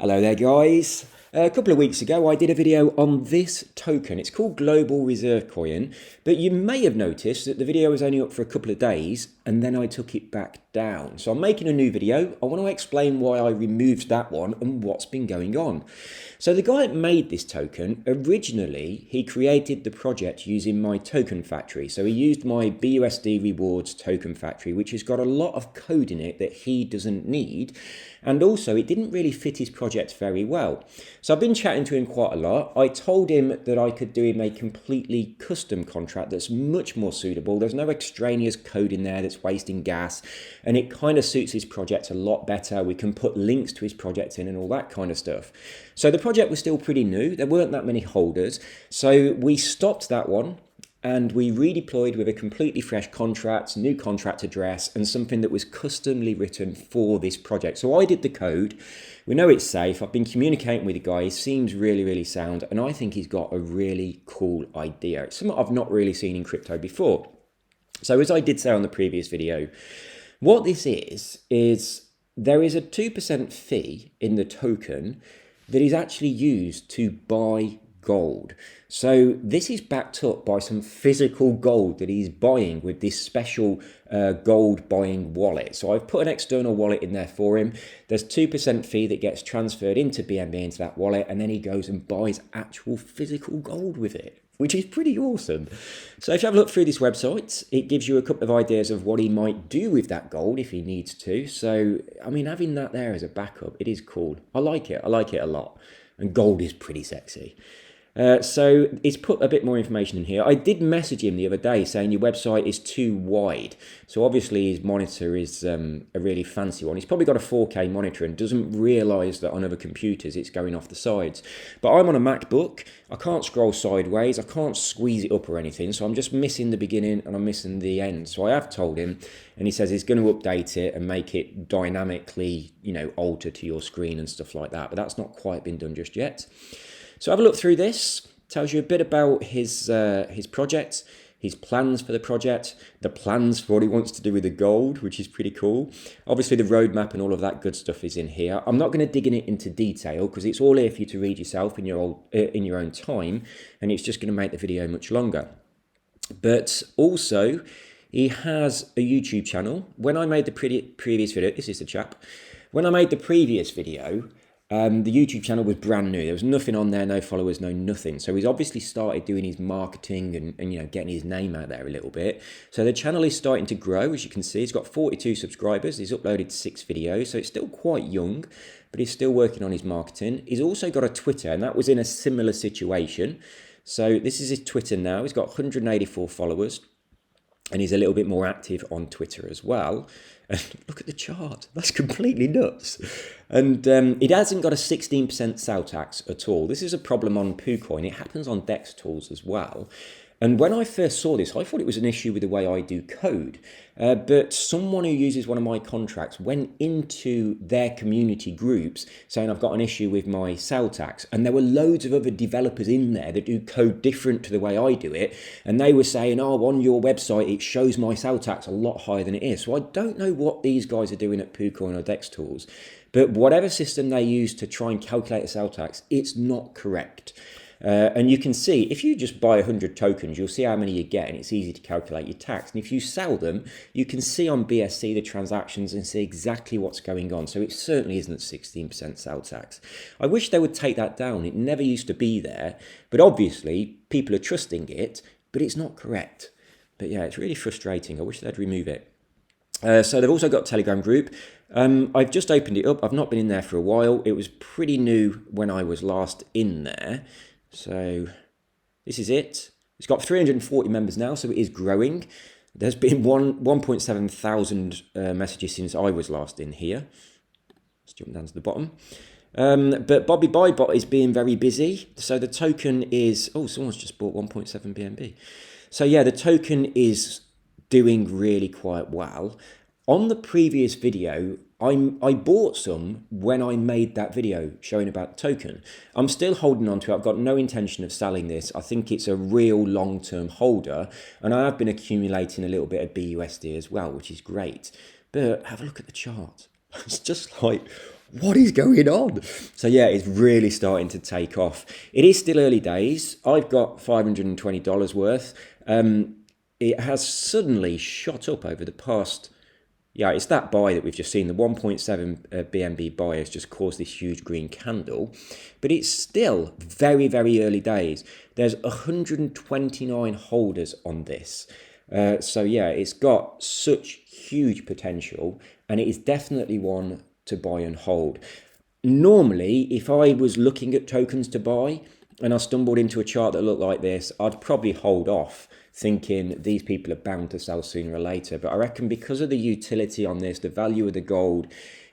Hello there guys. A couple of weeks ago I did a video on this token. It's called Global Reserve Coin, but you may have noticed that the video was only up for a couple of days and then I took it back down. So I'm making a new video. I want to explain why I removed that one and what's been going on. So the guy that made this token, originally he created the project using my token factory. So he used my BUSD rewards token factory, which has got a lot of code in it that he doesn't need. And also it didn't really fit his project very well. So I've been chatting to him quite a lot. I told him that I could do him a completely custom contract that's much more suitable. There's no extraneous code in there that's wasting gas, and it kind of suits his project a lot better. We can put links to his project in and all that kind of stuff. So the project was still pretty new. There weren't that many holders. So we stopped that one and we redeployed with a completely fresh contract, new contract address, and something that was customly written for this project. So I did the code. We know it's safe. I've been communicating with the guy. He seems really sound, and I think he's got a really cool idea. It's something I've not really seen in crypto before. So as I did say on the previous video, what this is there is a 2% fee in the token that is actually used to buy gold. So this is backed up by some physical gold that he's buying with this special gold buying wallet. So I've put an external wallet in there for him. There's 2% fee that gets transferred into BNB into that wallet, and then he goes and buys actual physical gold with it, which is pretty awesome. So if you have a look through this website, it gives you a couple of ideas of what he might do with that gold if he needs to. So, I mean, having that there as a backup, it is cool. I like it a lot. And gold is pretty sexy. So it's put a bit more information in here. I did message him the other day saying your website is too wide. So obviously his monitor is a really fancy one. He's probably got a 4K monitor and doesn't realise that on other computers it's going off the sides. But I'm on a MacBook. I can't scroll sideways. I can't squeeze it up or anything. So I'm just missing the beginning and I'm missing the end. So I have told him, and he says he's going to update it and make it dynamically, alter to your screen and stuff like that. But that's not quite been done just yet. So have a look through this. Tells you a bit about his project, his plans for the project, the plans for what he wants to do with the gold, which is pretty cool. Obviously the roadmap and all of that good stuff is in here. I'm not going to dig in it into detail because it's all here for you to read yourself in your own time, and it's just going to make the video much longer. But also, he has a YouTube channel. When I made the previous video, this is the chap. When I made the previous video, the YouTube channel was brand new. There was nothing on there, no followers, no nothing. So he's obviously started doing his marketing and getting his name out there a little bit. So the channel is starting to grow, as you can see. He's got 42 subscribers. He's uploaded 6 videos, so it's still quite young, but he's still working on his marketing. He's also got a Twitter, and that was in a similar situation. So this is his Twitter now. He's got 184 followers, and he's a little bit more active on Twitter as well. And look at the chart. That's completely nuts. And it hasn't got a 16% sell tax at all. This is a problem on PooCoin. It happens on DEX tools as well. And when I first saw this, I thought it was an issue with the way I do code. But someone who uses one of my contracts went into their community groups saying I've got an issue with my sell tax. And there were loads of other developers in there that do code different to the way I do it. And they were saying, oh, on your website, it shows my sell tax a lot higher than it is. So I don't know what these guys are doing at PooCoin or DEX tools. But whatever system they use to try and calculate the sell tax, it's not correct. And you can see, if you just buy 100 tokens, you'll see how many you get, and it's easy to calculate your tax. And if you sell them, you can see on BSC the transactions and see exactly what's going on. So it certainly isn't 16% sell tax. I wish they would take that down. It never used to be there, but obviously people are trusting it, but it's not correct. But yeah, it's really frustrating. I wish they'd remove it. So they've also got a Telegram group. I've just opened it up. I've not been in there for a while. It was pretty new when I was last in there. So this is it. It's got 340 members now, so it is growing. There's been 1.7 thousand messages since I was last in here. Let's jump down to the bottom. But Bobby Buybot is being very busy. So the token is... Oh, someone's just bought 1.7 BNB. So yeah, the token is doing really quite well. On the previous video, I bought some when I made that video showing about the token. I'm still holding on to it. I've got no intention of selling this. I think it's a real long-term holder, and I have been accumulating a little bit of BUSD as well, which is great. But have a look at the chart. It's just like, what is going on? So yeah, it's really starting to take off. It is still early days. I've got $520 worth. It has suddenly shot up over the past. Yeah, it's that buy that we've just seen. The 1.7 BNB buy has just caused this huge green candle. But it's still very, very early days. There's 129 holders on this. So yeah, it's got such huge potential, and it is definitely one to buy and hold. Normally, if I was looking at tokens to buy and I stumbled into a chart that looked like this, I'd probably hold off, thinking these people are bound to sell sooner or later. But I reckon because of the utility on this, the value of the gold,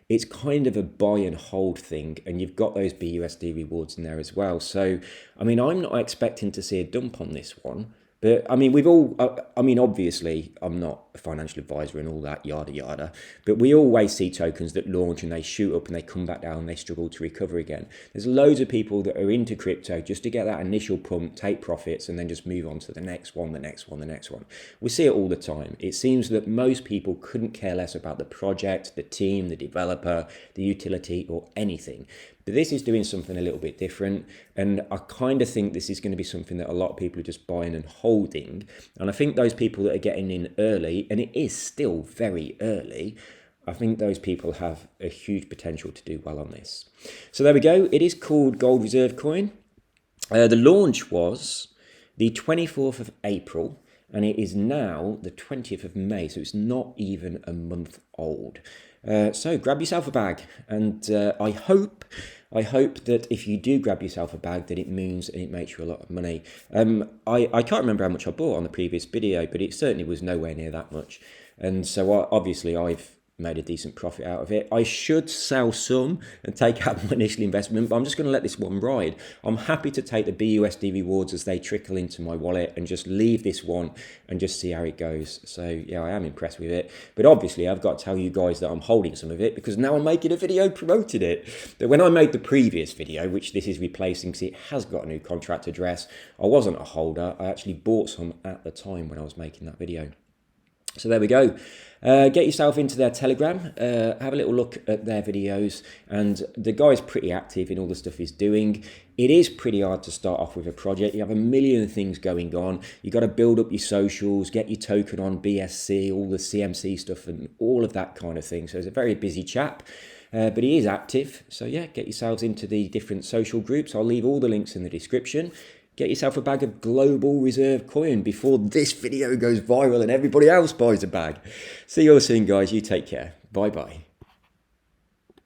it's kind of a buy and hold thing, and you've got those BUSD rewards in there as well. So, I mean, I'm not expecting to see a dump on this one. But I mean, obviously, I'm not a financial advisor and all that, yada, yada. But we always see tokens that launch and they shoot up and they come back down and they struggle to recover again. There's loads of people that are into crypto just to get that initial pump, take profits, and then just move on to the next one, the next one, the next one. We see it all the time. It seems that most people couldn't care less about the project, the team, the developer, the utility, or anything. But this is doing something a little bit different, and I kind of think this is going to be something that a lot of people are just buying and holding. And I think those people that are getting in early, and it is still very early, I think those people have a huge potential to do well on this. So there we go. It is called Gold Reserve Coin. The launch was the 24th of April, and it is now the 20th of May, so it's not even a month old. So grab yourself a bag, and I hope that if you do grab yourself a bag, that it moves and it makes you a lot of money. I can't remember how much I bought on the previous video, but it certainly was nowhere near that much. And so obviously I've made a decent profit out of it. I should sell some and take out my initial investment, but I'm just going to let this one ride. I'm happy to take the BUSD rewards as they trickle into my wallet and just leave this one and just see how it goes. So yeah, I am impressed with it. But obviously I've got to tell you guys that I'm holding some of it because now I'm making a video promoting it. But when I made the previous video, which this is replacing because it has got a new contract address, I wasn't a holder. I actually bought some at the time when I was making that video. So there we go. Get yourself into their Telegram, have a little look at their videos, and the guy's pretty active in all the stuff he's doing. It is pretty hard to start off with a project. You have a million things going on. You got to build up your socials, get your token on BSC, all the CMC stuff and all of that kind of thing. So he's a very busy chap. But he is active. So yeah, get yourselves into the different social groups. I'll leave all the links in the description. Get yourself a bag of global reserve coin before this video goes viral and everybody else buys a bag. See you all soon, guys. You take care. Bye-bye.